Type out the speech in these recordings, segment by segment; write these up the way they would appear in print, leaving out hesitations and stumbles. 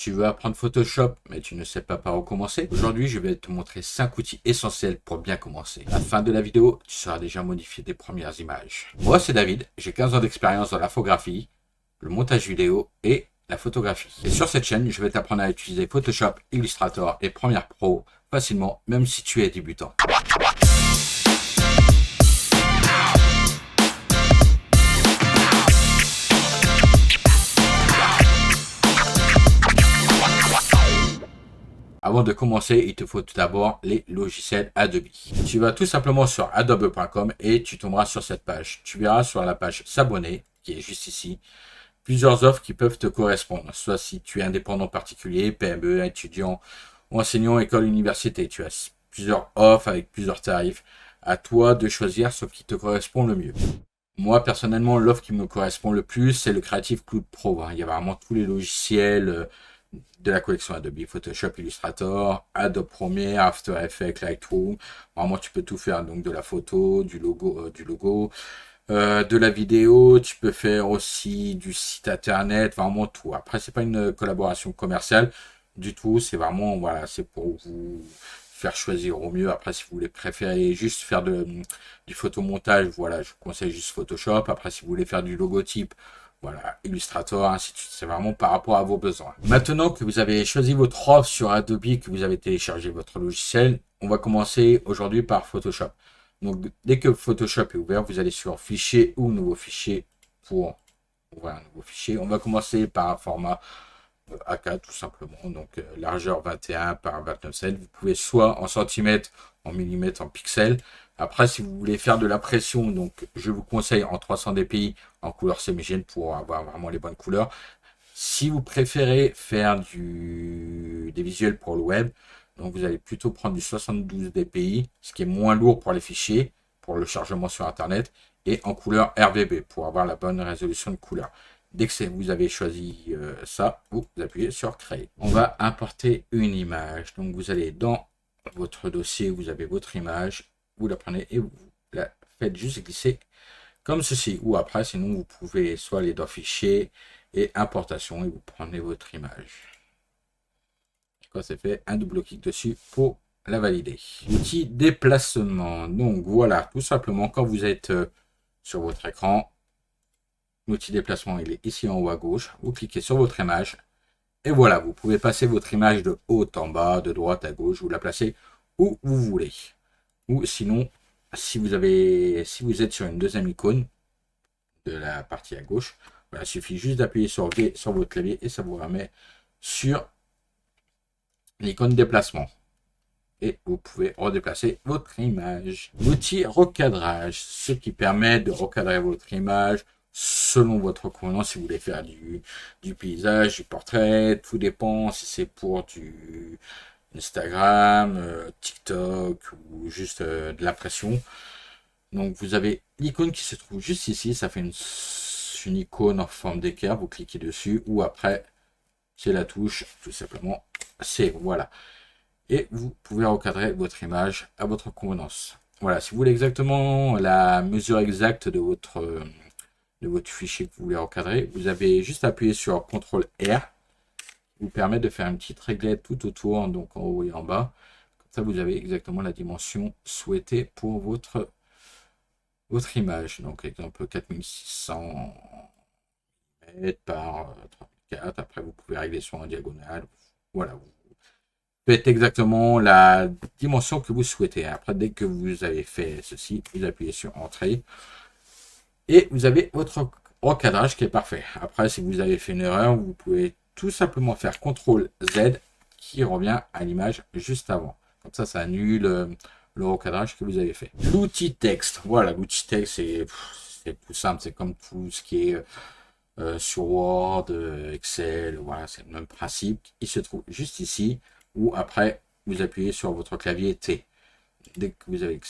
Tu veux apprendre Photoshop, mais tu ne sais pas par où commencer? Aujourd'hui, je vais te montrer 5 outils essentiels pour bien commencer. À la fin de la vidéo, tu sauras déjà modifier tes premières images. Moi, c'est David, j'ai 15 ans d'expérience dans l'infographie, le montage vidéo et la photographie. Et sur cette chaîne, je vais t'apprendre à utiliser Photoshop, Illustrator et Premiere Pro facilement, même si tu es débutant. Avant de commencer, il te faut tout d'abord les logiciels Adobe. Tu vas tout simplement sur adobe.com et tu tomberas sur cette page. Tu verras sur la page s'abonner, qui est juste ici, plusieurs offres qui peuvent te correspondre. Soit si tu es indépendant particulier, PME, étudiant, enseignant, école, université. Tu as plusieurs offres avec plusieurs tarifs. À toi de choisir ce qui te correspond le mieux. Moi, personnellement, l'offre qui me correspond le plus, c'est le Creative Cloud Pro. Il y a vraiment tous les logiciels de la collection Adobe, Photoshop, Illustrator, Adobe Premiere, After Effects, Lightroom. Vraiment, tu peux tout faire. Donc, de la photo, du logo, de la vidéo. Tu peux faire aussi du site internet, vraiment tout. Après, c'est pas une collaboration commerciale du tout. C'est vraiment, voilà, c'est pour vous faire choisir au mieux. Après, si vous voulez préférer juste faire du photomontage, voilà, je vous conseille juste Photoshop. Après, si vous voulez faire du logotype, voilà, Illustrator, ainsi de suite. C'est vraiment par rapport à vos besoins. Maintenant que vous avez choisi votre offre sur Adobe, que vous avez téléchargé votre logiciel, on va commencer aujourd'hui par Photoshop. Donc, dès que Photoshop est ouvert, vous allez sur Fichier ou Nouveau fichier pour ouvrir un nouveau fichier. On va commencer par un format A4 tout simplement. Donc, largeur 21 par 29,7. Vous pouvez soit en centimètres, en millimètres, en pixels. Après, si vous voulez faire de la pression, donc je vous conseille en 300 dpi en couleur CMYK pour avoir vraiment les bonnes couleurs. Si vous préférez faire des visuels pour le web, donc vous allez plutôt prendre du 72 dpi, ce qui est moins lourd pour les fichiers, pour le chargement sur Internet, et en couleur RGB pour avoir la bonne résolution de couleur. Dès que vous avez choisi ça, vous appuyez sur Créer. On va importer une image. Donc vous allez dans votre dossier, vous avez votre image, vous la prenez et vous la faites juste glisser comme ceci. Ou après, sinon vous pouvez soit aller dans Fichier et Importation et vous prenez votre image. Quand c'est fait, un double clic dessus pour la valider. Outil déplacement. Donc voilà, tout simplement quand vous êtes sur votre écran, l'outil déplacement il est ici en haut à gauche. Vous cliquez sur votre image et voilà, vous pouvez passer votre image de haut en bas, de droite à gauche, vous la placez où vous voulez. Ou sinon, si vous êtes sur une deuxième icône de la partie à gauche, voilà, il suffit juste d'appuyer sur V sur votre clavier et ça vous remet sur l'icône déplacement. Et vous pouvez redéplacer votre image. L'outil recadrage, ce qui permet de recadrer votre image selon votre convenance. Si vous voulez faire du paysage, du portrait, tout dépend si c'est pour du Instagram, TikTok ou juste de l'impression. Donc vous avez l'icône qui se trouve juste ici, ça fait une icône en forme d'équerre, vous cliquez dessus ou après c'est la touche tout simplement c'est voilà. Et vous pouvez recadrer votre image à votre convenance. Voilà, si vous voulez exactement la mesure exacte de votre fichier que vous voulez recadrer, vous avez juste appuyé sur CTRL R, qui vous permet de faire une petite réglette tout autour, donc en haut et en bas. Comme ça, vous avez exactement la dimension souhaitée pour votre image. Donc, exemple 4600 mètres par 34. Après, vous pouvez régler soit en diagonale. Voilà, vous faites exactement la dimension que vous souhaitez. Après, dès que vous avez fait ceci, vous appuyez sur Entrée et vous avez votre recadrage qui est parfait. Après, si vous avez fait une erreur, vous pouvez tout simplement faire CTRL Z qui revient à l'image juste avant. Comme ça annule le recadrage que vous avez fait. L'outil texte. Voilà, l'outil texte, c'est tout simple. C'est comme tout ce qui est sur Word, Excel. Voilà, c'est le même principe. Il se trouve juste ici. Ou après, vous appuyez sur votre clavier T. Dès que vous avez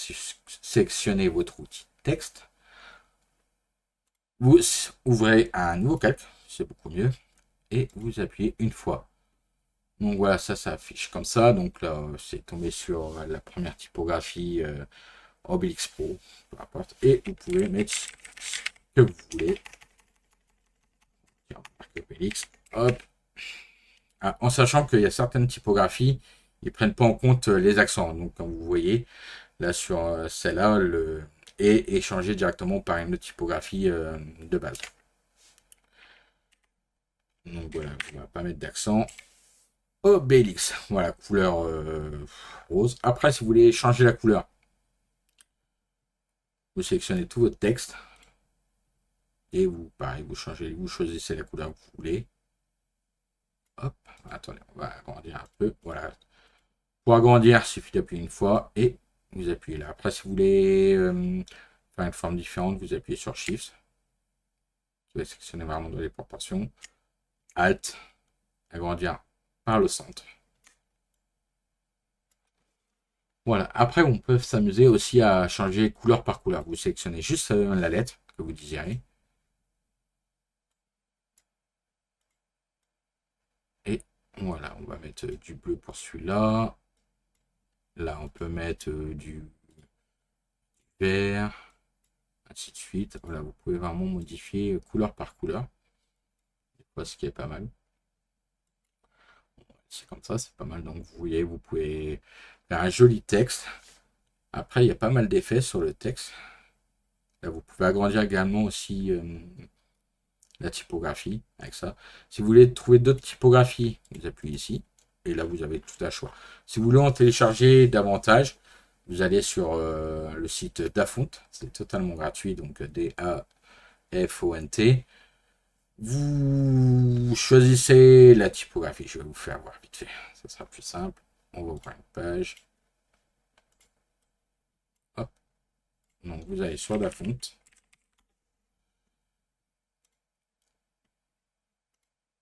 sélectionné votre outil texte, vous ouvrez un nouveau calque, c'est beaucoup mieux, et vous appuyez une fois. Donc voilà, ça affiche comme ça. Donc là, c'est tombé sur la première typographie Obelix Pro, peu importe. Et vous pouvez mettre ce que vous voulez. Tiens, Obelix, hop. En sachant qu'il y a certaines typographies, ils ne prennent pas en compte les accents. Donc, comme vous voyez, là sur celle-là, le est échangé directement par une autre typographie de base. Donc voilà, on ne va pas mettre d'accent. Obélix, voilà, couleur rose. Après, si vous voulez changer la couleur, vous sélectionnez tout votre texte. Et vous, pareil, vous choisissez la couleur que vous voulez. Hop, attendez, on va agrandir un peu. Voilà. Pour agrandir, il suffit d'appuyer une fois et vous appuyez là. Après, si vous voulez faire une forme différente, vous appuyez sur Shift. Vous allez sélectionner vraiment dans les proportions. Alt, agrandir par le centre. Voilà. Après, on peut s'amuser aussi à changer couleur par couleur. Vous sélectionnez juste la lettre que vous désirez. Et voilà, on va mettre du bleu pour celui-là. Là, on peut mettre du vert, ainsi de suite. Voilà, vous pouvez vraiment modifier couleur par couleur. Ce qui est pas mal. C'est comme ça, c'est pas mal. Donc, vous voyez, vous pouvez faire un joli texte. Après, il y a pas mal d'effets sur le texte. Là, vous pouvez agrandir également aussi la typographie avec ça. Si vous voulez trouver d'autres typographies, vous appuyez ici. Et là, vous avez tout à choix. Si vous voulez en télécharger davantage, vous allez sur le site Dafont. C'est totalement gratuit. Donc, D-A-F-O-N-T. Vous choisissez la typographie. Je vais vous faire voir vite fait. Ça sera plus simple. On va ouvrir une page. Hop. Donc, vous allez sur Dafont.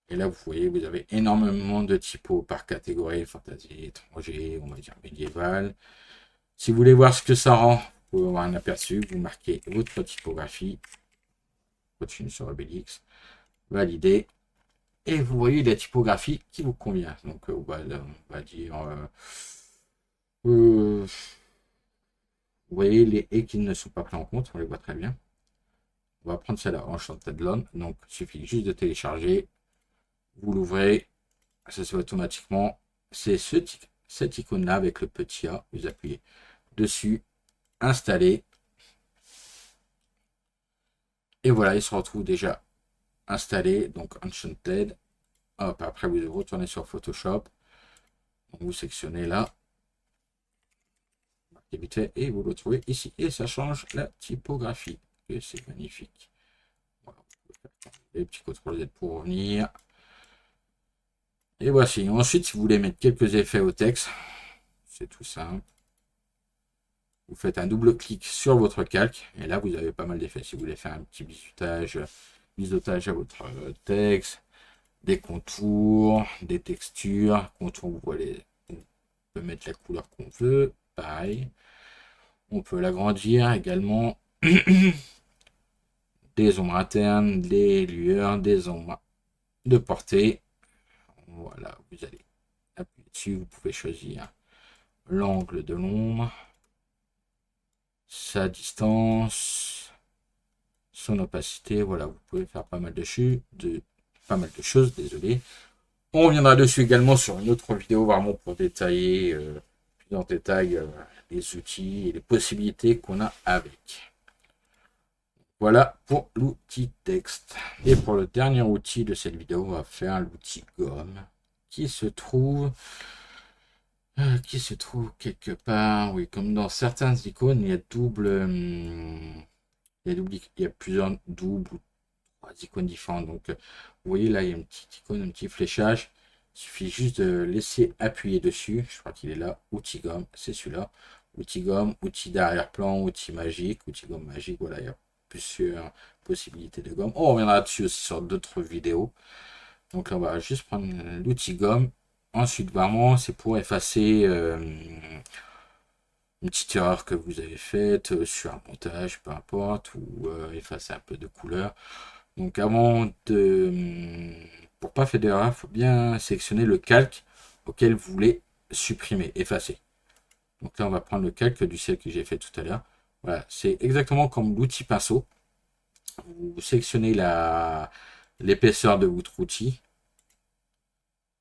Et là, vous voyez, vous avez énormément de typos par catégorie, fantasy, étranger, on va dire médiéval. Si vous voulez voir ce que ça rend, vous pouvez avoir un aperçu, vous marquez votre typographie, continue sur Obélix, valider, et vous voyez la typographie qui vous convient. Donc, on va dire, vous voyez les et qui ne sont pas pris en compte, on les voit très bien. On va prendre celle-là, Enchanted Lone, donc il suffit juste de télécharger. Vous l'ouvrez, ça se fait automatiquement. C'est cette icône-là avec le petit A. Vous appuyez dessus, installer. Et voilà, il se retrouve déjà installé. Donc Enchanted. Hop, après vous retournez sur Photoshop. Donc, vous sélectionnez là. Et vous le trouvez ici. Et ça change la typographie. Et c'est magnifique. Voilà, les petits contrôles Z pour revenir. Et voici. Ensuite, si vous voulez mettre quelques effets au texte, c'est tout simple. Vous faites un double clic sur votre calque et là vous avez pas mal d'effets. Si vous voulez faire un petit biseautage à votre texte, des contours, des textures, contours, vous voyez, on peut mettre la couleur qu'on veut, pareil. On peut l'agrandir également. Des ombres internes, des lueurs, des ombres de portée. Voilà, vous allez appuyer dessus, vous pouvez choisir l'angle de l'ombre, sa distance, son opacité. Voilà, vous pouvez faire pas mal de choses, désolé. On reviendra dessus également sur une autre vidéo vraiment pour détailler plus en détail les outils et les possibilités qu'on a avec. Voilà pour l'outil texte. Et pour le dernier outil de cette vidéo, on va faire l'outil gomme qui se trouve quelque part, oui, comme dans certaines icônes, il y a il y a plusieurs doubles ou trois icônes différentes. Donc, vous voyez là, il y a une petite icône, un petit fléchage. Il suffit juste de laisser appuyer dessus. Je crois qu'il est là. Outil gomme, c'est celui-là. Outil gomme, outil d'arrière-plan, outil magique, outil gomme magique. Voilà, il y a plusieurs possibilités de gomme. On reviendra dessus aussi sur d'autres vidéos. Donc là, on va juste prendre l'outil gomme. Ensuite, vraiment, c'est pour effacer une petite erreur que vous avez faite sur un montage, peu importe, ou effacer un peu de couleur. Donc avant pour pas faire d'erreur, il faut bien sélectionner le calque auquel vous voulez supprimer, effacer. Donc là, on va prendre le calque du ciel que j'ai fait tout à l'heure. Voilà, c'est exactement comme l'outil pinceau. Vous sélectionnez l'épaisseur de votre outil.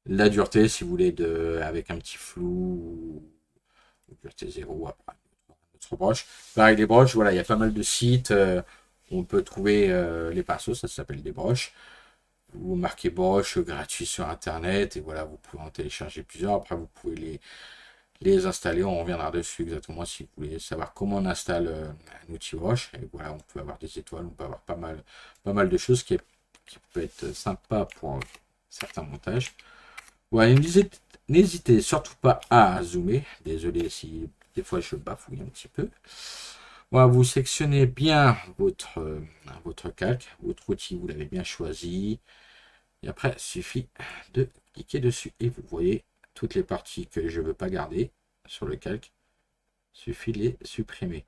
La dureté, si vous voulez, avec un petit flou, ou dureté 0, après notre broche. Pareil, les broches, voilà, il y a pas mal de sites où on peut trouver les pinceaux, ça s'appelle des broches. Vous marquez broche gratuit sur internet et voilà, vous pouvez en télécharger plusieurs. Après, vous pouvez les installer. On reviendra dessus exactement si vous voulez savoir comment on installe un outil broche. Et voilà, on peut avoir des étoiles, on peut avoir pas mal de choses qui peut être sympa pour certains montages. Voilà, n'hésitez surtout pas à zoomer. Désolé si des fois je bafouille un petit peu. Voilà, vous sélectionnez bien votre calque, votre outil, vous l'avez bien choisi. Et après, il suffit de cliquer dessus et vous voyez toutes les parties que je ne veux pas garder sur le calque. Il suffit de les supprimer.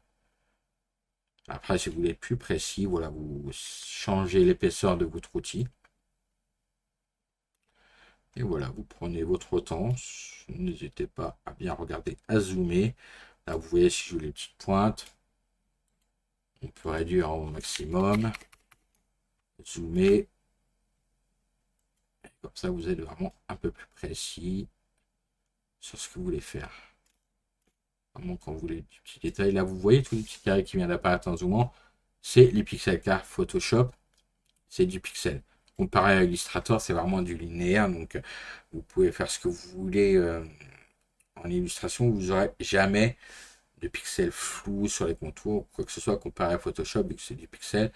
Après, si vous voulez être plus précis, voilà, vous changez l'épaisseur de votre outil. Et voilà, vous prenez votre temps. N'hésitez pas à bien regarder, à zoomer. Là, vous voyez, si je joue les petites pointes, on peut réduire au maximum. Zoomer. Et comme ça, vous êtes vraiment un peu plus précis sur ce que vous voulez faire. Vraiment, quand vous voulez des petits détails, là, vous voyez tous les petits carrés qui viennent d'apparaître en zoomant. C'est les pixels, car Photoshop, c'est du pixel. Comparé à Illustrator, c'est vraiment du linéaire. Donc, vous pouvez faire ce que vous voulez en illustration. Vous n'aurez jamais de pixels flous sur les contours, quoi que ce soit comparé à Photoshop, vu que c'est du pixel.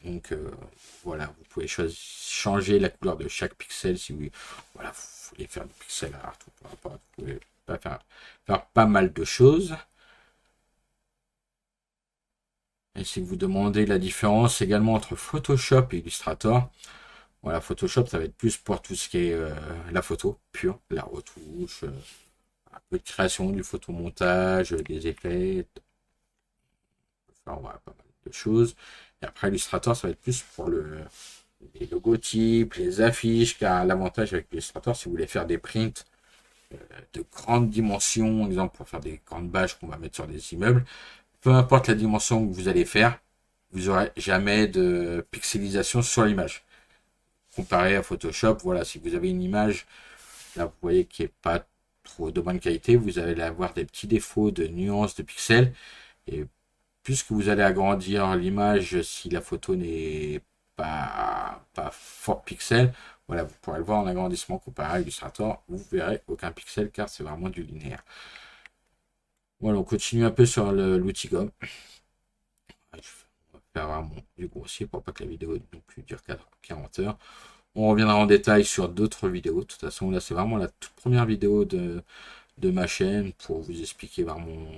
Donc, voilà, vous pouvez changer la couleur de chaque pixel si vous, voilà, vous voulez faire du pixel art ou peu importe. Vous pouvez faire pas mal de choses. Et si vous demandez la différence également entre Photoshop et Illustrator, voilà, Photoshop, ça va être plus pour tout ce qui est la photo pure, la retouche, un peu de création, du photomontage, des effets, enfin, voilà, pas mal de choses. Et après, Illustrator, ça va être plus pour les logotypes, les affiches, car l'avantage avec Illustrator, si vous voulez faire des prints de grandes dimensions, exemple pour faire des grandes bâches qu'on va mettre sur des immeubles, peu importe la dimension que vous allez faire, vous n'aurez jamais de pixelisation sur l'image. Comparé à Photoshop, voilà, si vous avez une image, là vous voyez qui n'est pas trop de bonne qualité, vous allez avoir des petits défauts de nuances de pixels. Et puisque vous allez agrandir l'image, si la photo n'est pas fort pixel, voilà, vous pourrez le voir en agrandissement comparé à Illustrator, vous verrez aucun pixel car c'est vraiment du linéaire. Voilà, on continue un peu sur l'outil gomme. On va faire vraiment du grossier pour pas que la vidéo non plus dure 40 heures. On reviendra en détail sur d'autres vidéos. De toute façon, là, c'est vraiment la toute première vidéo de ma chaîne pour vous expliquer vraiment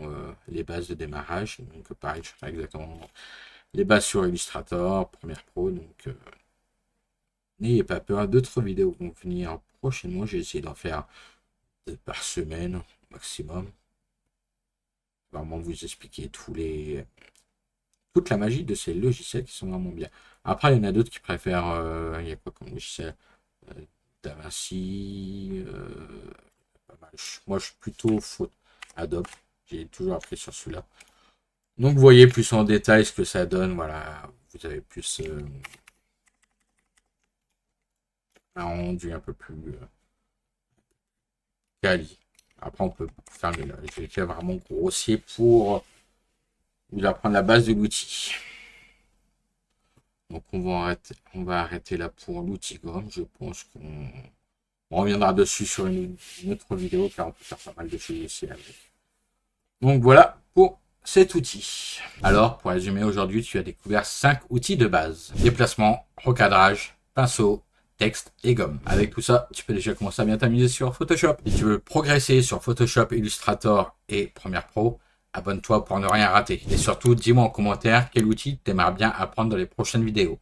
les bases de démarrage. Donc, pareil, je ferai exactement les bases sur Illustrator, Premiere Pro. Donc, n'ayez pas peur. D'autres vidéos vont venir prochainement. J'ai essayé d'en faire 2 par semaine au maximum. Vraiment vous expliquer toute la magie de ces logiciels qui sont vraiment bien. Après, il y en a d'autres qui préfèrent, il y a quoi comme logiciel, DaVinci, pas mal. Moi, je suis plutôt Adobe. J'ai toujours appris sur celui-là. Donc, vous voyez plus en détail ce que ça donne. Voilà, vous avez plus un rendu un peu plus quali. Après, on peut faire mieux. J'ai fait vraiment grossier pour vous apprendre la base de l'outil. Donc, on va arrêter là pour l'outil gomme. Je pense qu'on reviendra dessus sur une autre vidéo car on peut faire pas mal de choses ici avec. Donc, voilà pour cet outil. Alors, pour résumer, aujourd'hui, tu as découvert 5 outils de base. Déplacement, recadrage, pinceau, texte et gomme. Avec tout ça, tu peux déjà commencer à bien t'amuser sur Photoshop. Si tu veux progresser sur Photoshop, Illustrator et Premiere Pro, abonne-toi pour ne rien rater. Et surtout, dis-moi en commentaire quel outil tu aimerais bien apprendre dans les prochaines vidéos.